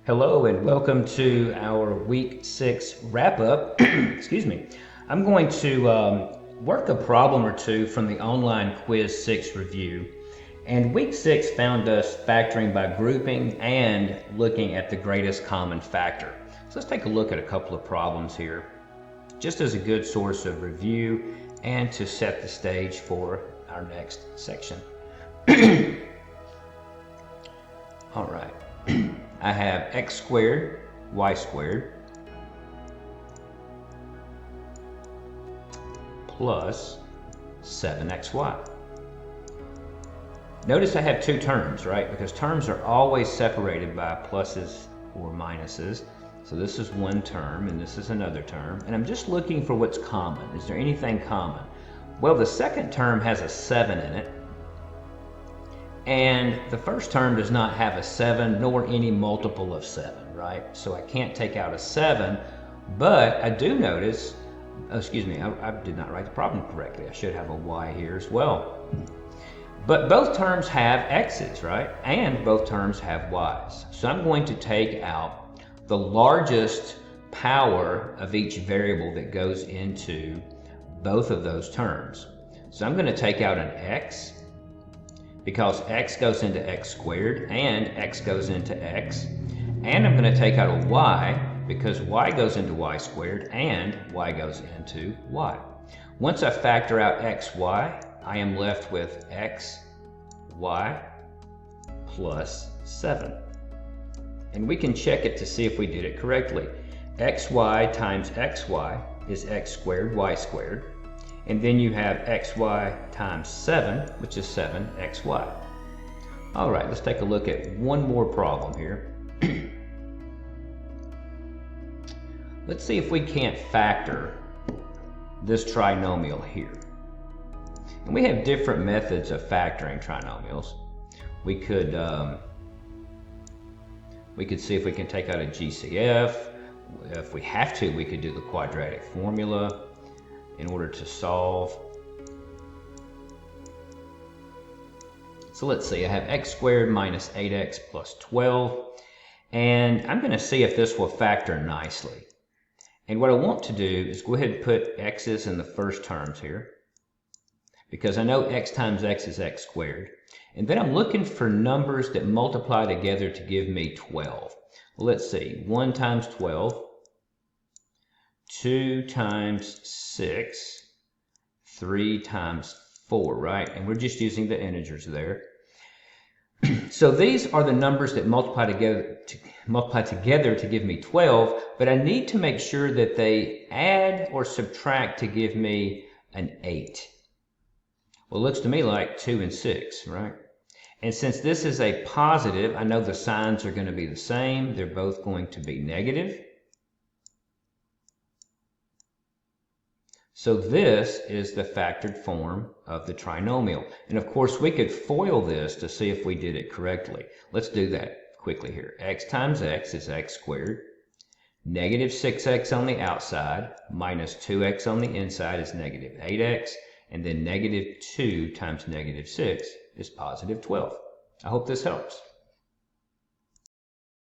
Hello and welcome to our week 6 wrap-up. Excuse me. I'm going to work a problem or two from the online quiz 6 review. And week 6 found us factoring by grouping and looking at the greatest common factor. So let's take a look at a couple of problems here, just as a good source of review and to set the stage for our next section. All right. I have x squared, y squared, plus 7xy. Notice I have two terms, right? Because terms are always separated by pluses or minuses. So this is one term and this is another term. And I'm just looking for what's common. Is there anything common? Well, the second term has a 7 in it. And the first term does not have a 7 nor any multiple of 7, right? So I can't take out a 7, but I do notice, excuse me, I did not write the problem correctly. I should have a y here as well. But both terms have x's, right? And both terms have y's. So I'm going to take out the largest power of each variable that goes into both of those terms. So I'm going to take out an x, because x goes into x squared and x goes into x. And I'm going to take out a y because y goes into y squared and y goes into y. Once I factor out xy, I am left with xy plus 7. And we can check it to see if we did it correctly. xy times xy is x squared, y squared. And then you have xy times 7, which is 7xy. All right, let's take a look at one more problem here. Let's see if we can't factor this trinomial here. And we have different methods of factoring trinomials. We could see if we can take out a GCF. If we have to, we could do the quadratic formula in order to solve. So let's see, I have x squared minus 8x plus 12, and I'm going to see if this will factor nicely. And what I want to do is go ahead and put x's in the first terms here, because I know x times x is x squared. And then I'm looking for numbers that multiply together to give me 12. Well, let's see, 1 times 12, 2 times 6, 3 times 4, right? And we're just using the integers there. So these are the numbers that multiply together to give me 12, but I need to make sure that they add or subtract to give me an 8. Well, it looks to me like 2 and 6, right? And since this is a positive, I know the signs are going to be the same. They're both going to be negative. So this is the factored form of the trinomial. And of course, we could FOIL this to see if we did it correctly. Let's do that quickly here. X times x is x squared. Negative 6x on the outside minus 2x on the inside is negative 8x. And then negative 2 times negative 6 is positive 12. I hope this helps.